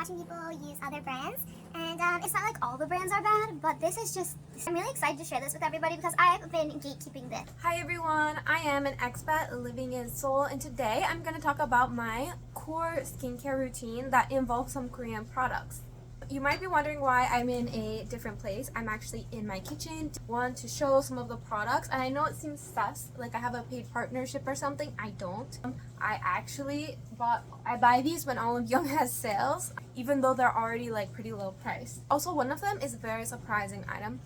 watching people use other brands, and it's not like all the brands are bad, but this is just, I'm really excited to share this with everybody because I've been gatekeeping this. Hi everyone, I am an expat living in Seoul, and today I'm going to talk about my core skincare routine that involves some Korean products. You might be wondering why I'm in a different place. I'm actually in my kitchen. Want to show some of the products, and I know it seems sus, like I have a paid partnership or something. I don't. I actually buy these when Olive Young has sales, even though they're already like pretty low priced. Also, one of them is a very surprising item,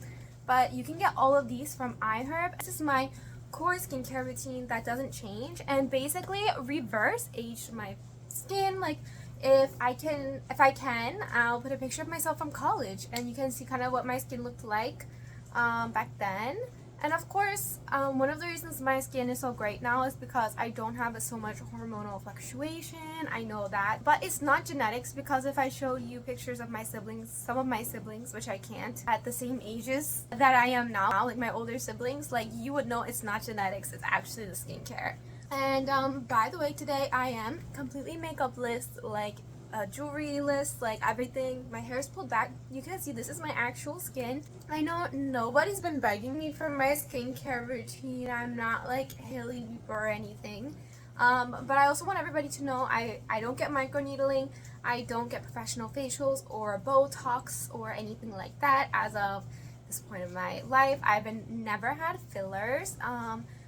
but you can get all of these from iHerb. This is my core skincare routine that doesn't change, and basically reverse age my skin. Like if I can, I'll put a picture of myself from college, and you can see kind of what my skin looked like back then. And of course, one of the reasons my skin is so great now is because I don't have so much hormonal fluctuation. I know that, but it's not genetics, because if I showed you pictures of my siblings, some of my siblings, which I can't, at the same ages that I am now, like my older siblings, like you would know it's not genetics, it's actually the skincare. And by the way, today I am completely makeup-less, like a jewelry list, like everything. My hair is pulled back. You can see this is my actual skin. I know nobody's been begging me for my skincare routine. I'm not like Hailey Bieber or anything. But I also want everybody to know I don't get microneedling. I don't get professional facials or Botox or anything like that as of this point in my life. I've never had fillers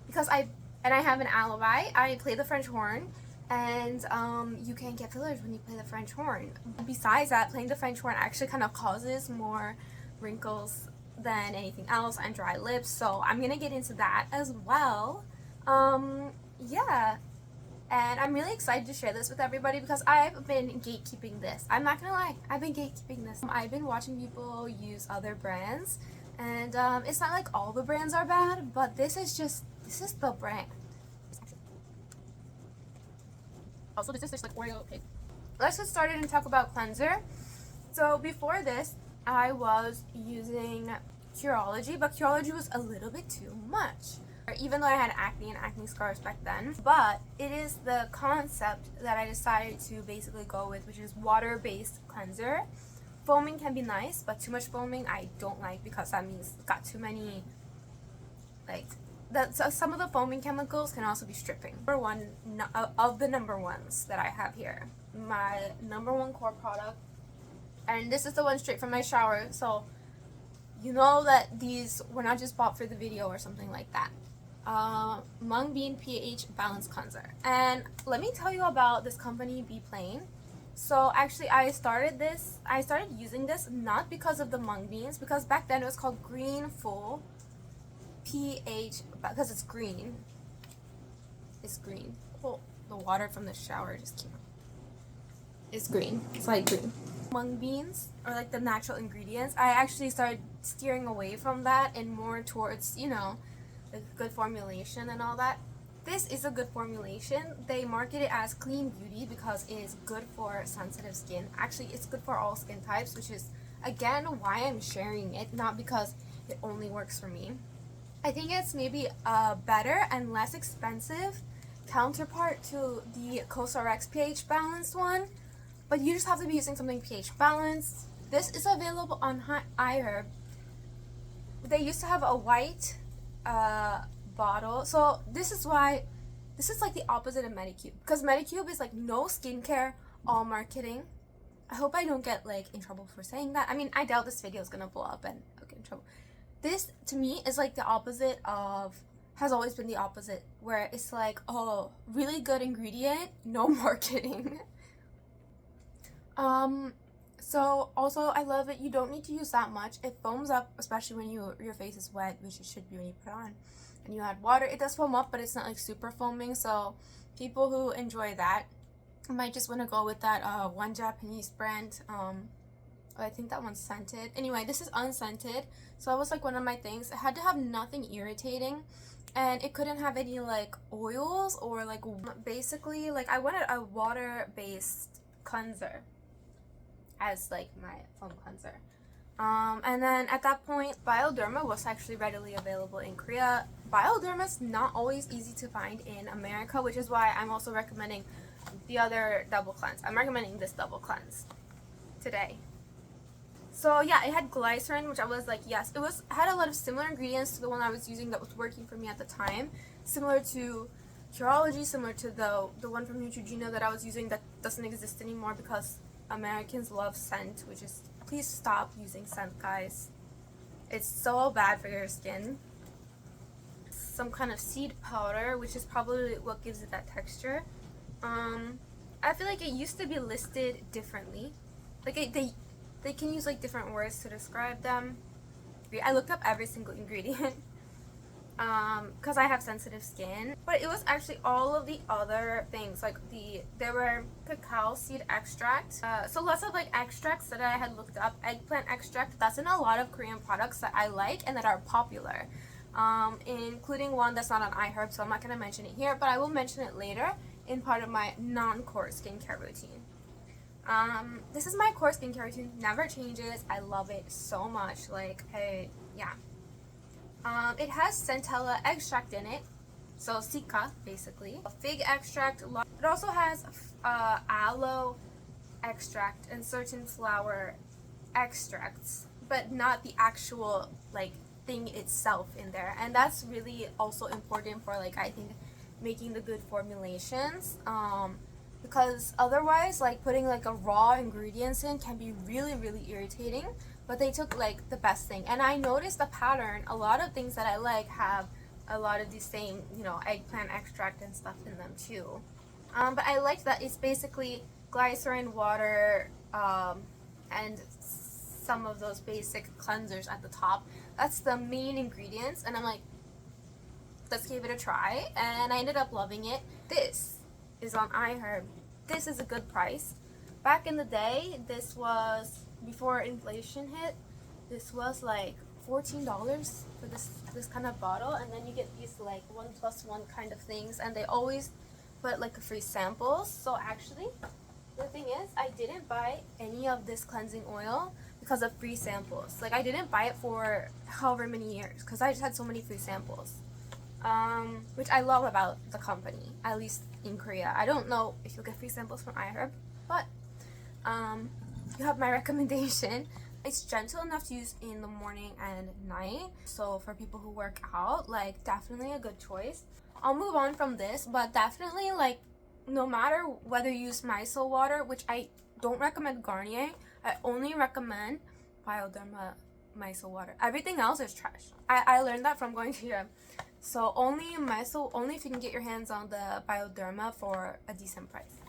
because I have an alibi. I play the French horn, and you can't get fillers when you play the French horn. Besides that, playing the French horn actually kind of causes more wrinkles than anything else and dry lips, so I'm gonna get into that as well. Yeah, and I'm really excited to share this with everybody because I've been gatekeeping this. I'm not gonna lie, I've been gatekeeping this. I've been watching people use other brands, and it's not like all the brands are bad, but this is the brand. Also, this is just like Oreo cake. Let's get started and talk about cleanser. So before this, I was using Curology, but Curology was a little bit too much. Even though I had acne and acne scars back then. But it is the concept that I decided to basically go with, which is water-based cleanser. Foaming can be nice, but too much foaming I don't like, because that means it's got too many, like, some of the foaming chemicals can also be stripping. Number one of the number ones that I have here, my number one core product, and this is the one straight from my shower, so you know that these were not just bought for the video or something like that. Mung Bean pH Balance Cleanser. And let me tell you about this company, Be Plain. So actually I started using this not because of the mung beans, because back then it was called Green Full pH, because it's green. It's green. Oh, the water from the shower just came out. It's green. It's like green. Mung beans are like the natural ingredients. I actually started steering away from that and more towards, you know, the good formulation and all that. This is a good formulation. They market it as clean beauty because it is good for sensitive skin. Actually, it's good for all skin types, which is again why I'm sharing it, not because it only works for me. I think it's maybe a better and less expensive counterpart to the CosRx pH balanced one, but you just have to be using something pH balanced. This is available on iHerb. They used to have a white bottle, so this is like the opposite of Medicube, because Medicube is like no skincare, all marketing. I hope I don't get like in trouble for saying that. I mean, I doubt this video is gonna blow up and I'll get in trouble. This, to me, is like the opposite of, has always been the opposite, where it's like, oh, really good ingredient, no marketing. So also I love it. You don't need to use that much. It foams up, especially when your face is wet, which it should be when you put it on, and you add water. It does foam up, but it's not like super foaming. So people who enjoy that might just want to go with that one Japanese brand. I think that one's scented. Anyway, this is unscented, so that was like one of my things. It had to have nothing irritating, and it couldn't have any like oils or like, basically like I wanted a water-based cleanser as like my foam cleanser. And then at that point, Bioderma was actually readily available in Korea. Bioderma's not always easy to find in America, which is why I'm also recommending the other double cleanse. I'm recommending this double cleanse. today. So yeah, it had glycerin, which I was like, yes, it had a lot of similar ingredients to the one I was using that was working for me at the time, similar to Curology, similar to the one from Neutrogena that I was using that doesn't exist anymore because Americans love scent, which is, please stop using scent, guys. It's so bad for your skin. Some kind of seed powder, which is probably what gives it that texture. I feel like it used to be listed differently. Like they can use like different words to describe them. I looked up every single ingredient because I have sensitive skin, but it was actually all of the other things. Like there were cacao seed extract, so lots of like extracts that I had looked up. Eggplant extract, that's in a lot of Korean products that I like and that are popular, including one that's not on iHerb, so I'm not going to mention it here, but I will mention it later in part of my non-core skincare routine. This is my core skincare routine, never changes. I love it so much. Like, hey, yeah. It has centella extract in it, so cica basically. Fig extract. It also has aloe extract and certain flower extracts, but not the actual like thing itself in there. And that's really also important for like I think making the good formulations. Because otherwise, like putting like a raw ingredients in can be really irritating, but they took like the best thing. And I noticed the pattern, a lot of things that I like have a lot of the same, you know, eggplant extract and stuff in them too. But I liked that it's basically glycerin, water, and some of those basic cleansers at the top. That's the main ingredients, and I'm like, let's give it a try, and I ended up loving it. This is on iHerb. This is a good price. Back in the day, this was, before inflation hit, this was like $14 for this kind of bottle, and then you get these like 1+1 kind of things, and they always put like free samples. So actually, the thing is, I didn't buy any of this cleansing oil because of free samples. Like I didn't buy it for however many years because I just had so many free samples. Which I love about the company, at least in Korea. I don't know if you'll get free samples from iHerb, but you have my recommendation. It's gentle enough to use in the morning and night, so for people who work out, like definitely a good choice. I'll move on from this, but definitely like no matter whether you use micellar water, which I don't recommend Garnier, I only recommend Bioderma micellar water. Everything else is trash. I learned that from going to Europe. So only if you can get your hands on the Bioderma for a decent price.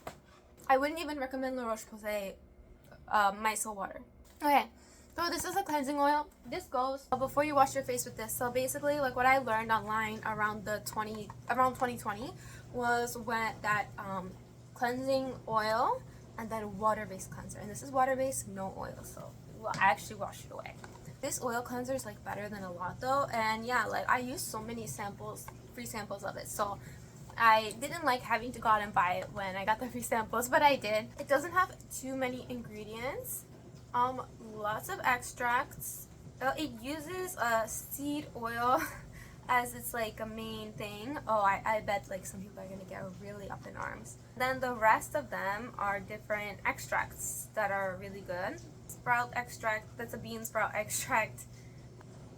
I wouldn't even recommend La Roche-Posay micellar water. Okay, so this is a cleansing oil. This goes before you wash your face with this. So basically, like what I learned online around 2020 was when that cleansing oil and then water-based cleanser. And this is water-based, no oil, so we'll actually wash it away. This oil cleanser is like better than a lot though, and yeah, like I used so many samples, free samples of it, so I didn't like having to go out and buy it when I got the free samples, but I did. It doesn't have too many ingredients, lots of extracts. It uses seed oil as it's like a main thing. Oh, I bet like some people are gonna get really up in arms. Then the rest of them are different extracts that are really good. Sprout extract, that's a bean sprout extract,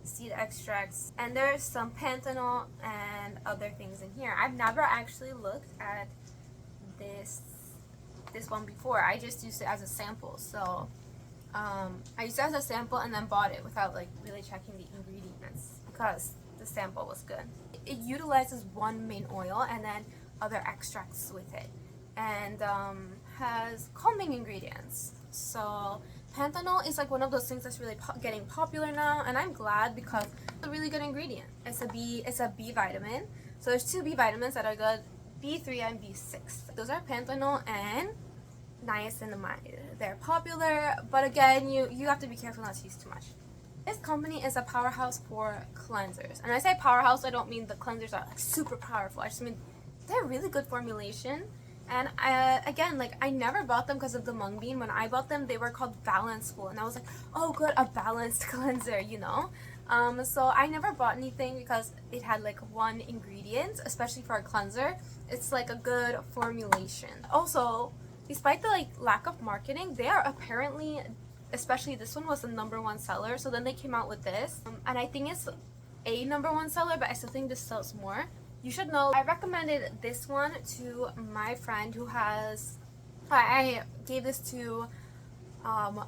seed extracts, and there's some panthenol and other things in here. I've never actually looked at this one before. I just used it as a sample, so I used it as a sample and then bought it without like really checking the ingredients because the sample was good. It utilizes one main oil and then other extracts with it, and has calming ingredients. So panthenol is like one of those things that's really getting popular now, and I'm glad because it's a really good ingredient. It's a B vitamin. So there's two B vitamins that are good, B3 and B6. Those are panthenol and niacinamide. They're popular, but again, you have to be careful not to use too much. This company is a powerhouse for cleansers. And when I say powerhouse, I don't mean the cleansers are like super powerful. I just mean they're really good formulation. And again, like I never bought them because of the mung bean. When I bought them, they were called Balanceful, and I was like, oh good, a balanced cleanser, you know. So I never bought anything because it had like one ingredient, especially for a cleanser. It's like a good formulation. Also, despite the like lack of marketing, they are apparently, especially this one was the #1 seller. So then they came out with this, and I think it's a #1 seller, but I still think this sells more. You should know I recommended this one to my friend who has, I gave this to, I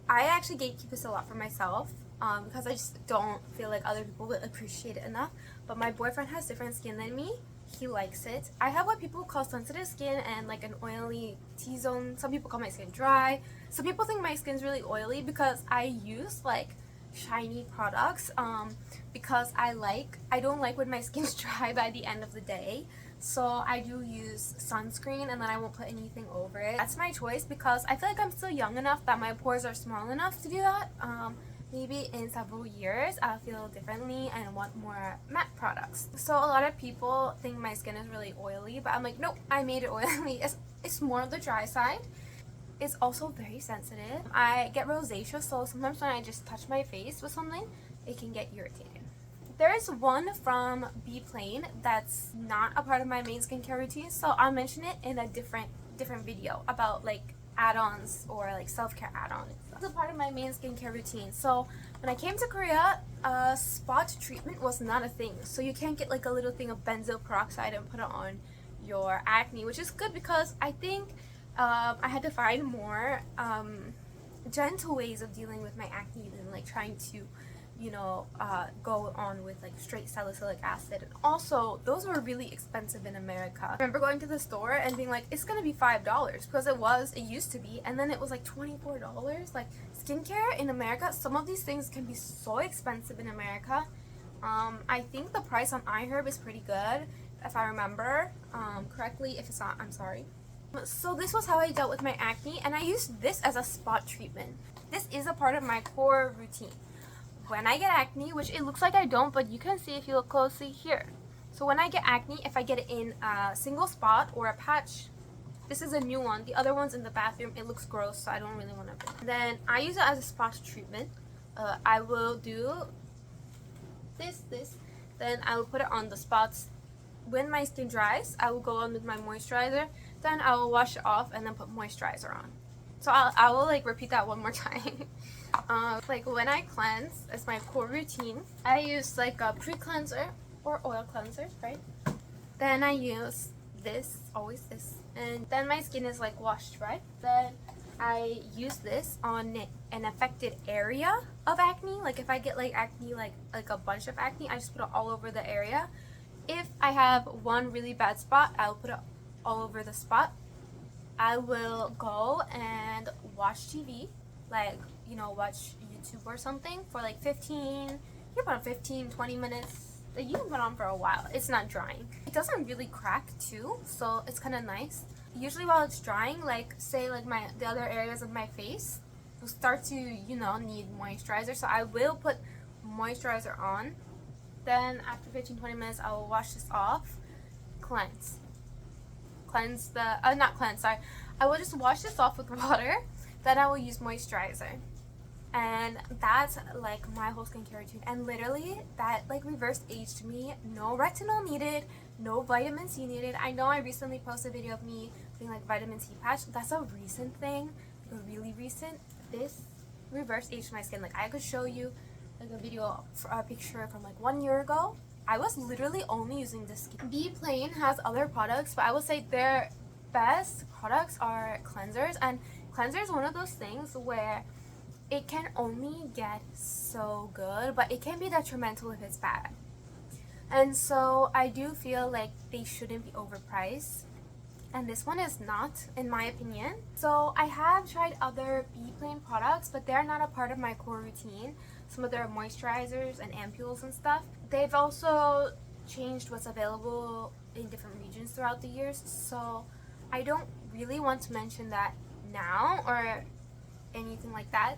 actually gatekeep this a lot for myself, because I just don't feel like other people would appreciate it enough. But my boyfriend has different skin than me. He likes it. I have what people call sensitive skin and like an oily T-zone. Some people call my skin dry. Some people think my skin's really oily because I use like shiny products, because I don't like when my skin's dry by the end of the day. So I do use sunscreen and then I won't put anything over it. That's my choice because I feel like I'm still young enough that my pores are small enough to do that. Maybe in several years I'll feel differently and want more matte products. So a lot of people think my skin is really oily, but I'm like, nope, I made it oily. It's more on the dry side. It's also very sensitive. I get rosacea, so sometimes when I just touch my face with something, it can get irritated. There is one from Be Plain that's not a part of my main skincare routine, so I'll mention it in a different video about like add-ons or like self-care add-ons. It's a part of my main skincare routine. So when I came to Korea, spot treatment was not a thing. So you can't get like a little thing of benzoyl peroxide and put it on your acne, which is good because I think I had to find more gentle ways of dealing with my acne than like trying to, you know, go on with like straight salicylic acid. And also, those were really expensive in America. I remember going to the store and being like, it's gonna be $5 because it used to be, and then it was like $24. Like skincare in America, some of these things can be so expensive in America. I think the price on iHerb is pretty good, if I remember correctly. If it's not, I'm sorry. So this was how I dealt with my acne, and I used this as a spot treatment. This is a part of my core routine. When I get acne, which it looks like I don't, but you can see if you look closely here. So when I get acne, if I get it in a single spot or a patch, this is a new one. The other one's in the bathroom. It looks gross, so I don't really want to. Then I use it as a spot treatment. I will do this. Then I will put it on the spots. When my skin dries, I will go on with my moisturizer. Then I will wash it off and then put moisturizer on. So I will like repeat that one more time. Like when I cleanse, as my core routine, I use like a pre-cleanser or oil cleanser, right? Then I use this, always this, and then my skin is like washed, right? Then I use this on an affected area of acne. Like if I get like acne, like a bunch of acne, I just put it all over the area. If I have one really bad spot, I'll put it all over the spot. I will go and watch TV, like, you know, watch YouTube or something for like 15, 20 minutes. Like, you can put on for a while. It's not drying. It doesn't really crack too, so it's kind of nice. Usually while it's drying, like say like the other areas of my face will start to, you know, need moisturizer. So I will put moisturizer on. Then after 15-20 minutes, I will wash this off, cleanse the, not cleanse, sorry. I will just wash this off with water, then I will use moisturizer. And that's like my whole skincare routine. And literally, that like reverse aged me. No retinol needed, no vitamin C needed. I know I recently posted a video of me putting like vitamin C patch. That's a recent thing, like a really recent. This reverse aged my skin. Like I could show you like a video, a picture from like 1 year ago. I was literally only using this skin. Be Plain has other products, but I would say their best products are cleansers. And cleanser is one of those things where it can only get so good, but it can be detrimental if it's bad. And so I do feel like they shouldn't be overpriced. And this one is not, in my opinion. So I have tried other Be Plain products, but they're not a part of my core routine. Some of their moisturizers and ampules and stuff. They've also changed what's available in different regions throughout the years, so I don't really want to mention that now or anything like that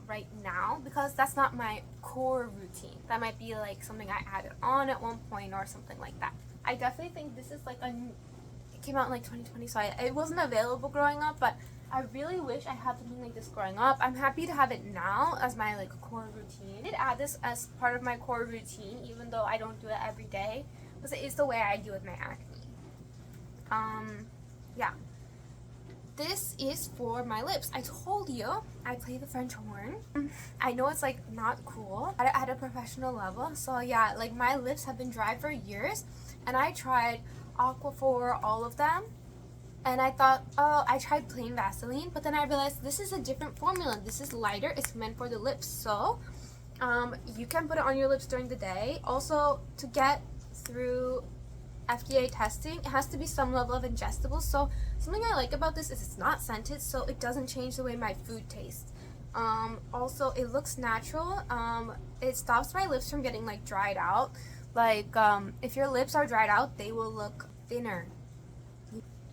right now, because that's not my core routine. That might be like something I added on at one point or something like that. I definitely think this is like it came out in like 2020, so it wasn't available growing up, but I really wish I had something like this growing up. I'm happy to have it now as my like core routine. I did add this as part of my core routine, even though I don't do it every day, because it is the way I deal with my acne. Yeah. this is for my lips. I told you I play the French horn. I know it's like not cool at a professional level. So yeah, like my lips have been dry for years, and I tried Aquaphor, all of them, and I thought, oh, I tried plain Vaseline, but then I realized this is a different formula. This is lighter. It's meant for the lips, so you can put it on your lips during the day. Also, to get through FDA testing, it has to be some level of ingestible. So something I like about this is it's not scented, so it doesn't change the way my food tastes. Also, it looks natural. It stops my lips from getting like dried out. Like if your lips are dried out, they will look thinner.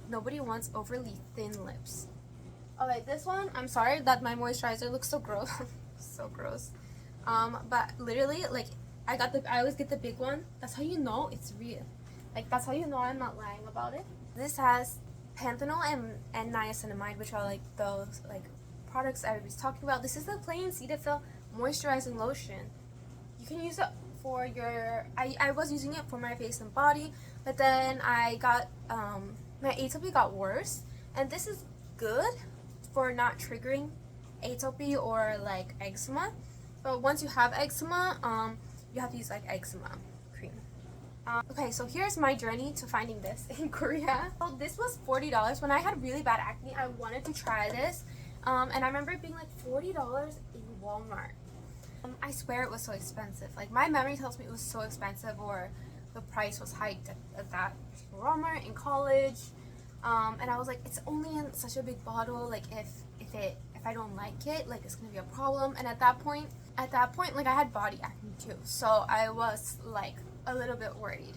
Nobody wants overly thin lips. Okay, this one, I'm sorry that my moisturizer looks so gross. So gross. But literally, like I always get the big one. That's how you know it's real. Like, that's how you know I'm not lying about it. This has panthenol and niacinamide, which are like those like products I was talking about. This is the plain Cetaphil moisturizing lotion. You can use it for your, I was using it for my face and body, but then I got, my atopy got worse. And this is good for not triggering atopy or like eczema. But once you have eczema, you have to use like eczema cream. Okay, so here's my journey to finding this in Korea. So this was $40. When I had really bad acne, I wanted to try this. And I remember it being like $40 in Walmart. I swear it was so expensive. Like my memory tells me it was so expensive, or the price was hiked at that Walmart in college. And I was like, it's only in such a big bottle. Like if I don't like it, like it's gonna be a problem. And at that point, like I had body acne too, so I was like a little bit worried.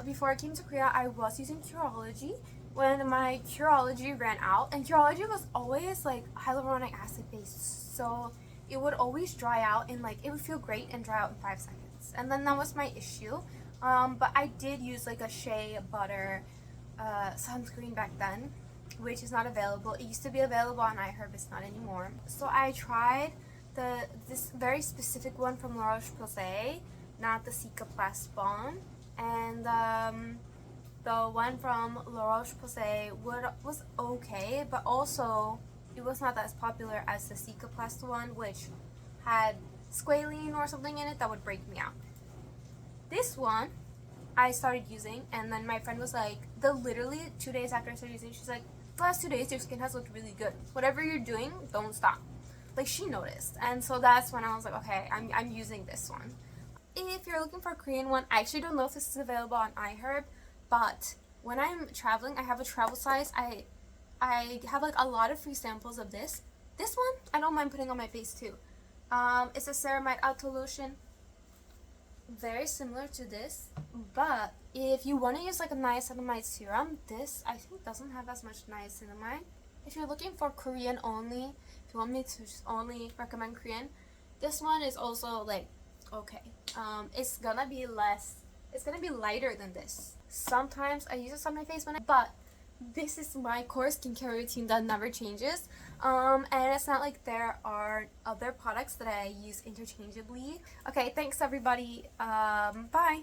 Before I came to Korea, I was using Curology when my Curology ran out, and Curology was always like hyaluronic acid based, so it would always dry out, and like it would feel great and dry out in 5 seconds, and then that was my issue. But I did use like a shea butter sunscreen back then, which is not available. It used to be available on iHerb, it's not anymore. So I tried this very specific one from La Roche-Posay, not the Cicaplast Balm, and the one from La Roche-Posay was okay, but also it was not as popular as the Cicaplast one, which had squalene or something in it that would break me out. This one I started using, and then my friend was like, literally 2 days after I started using it, she's like, the last 2 days your skin has looked really good. Whatever you're doing, don't stop. Like, she noticed, and so that's when I was like, okay, I'm using this one. If you're looking for a Korean one, I actually don't know if this is available on iHerb, but when I'm traveling, I have a travel size. I have like a lot of free samples of this. This one, I don't mind putting on my face too. It's a ceramide alto lotion, very similar to this, but if you want to use like a niacinamide serum, this I think doesn't have as much niacinamide. If you're looking for Korean only, if you want me to just only recommend Korean, this one is also like okay. It's gonna be lighter than this. Sometimes I use this on my face but this is my core skincare routine that never changes. And it's not like there are other products that I use interchangeably. Okay, thanks everybody. Bye.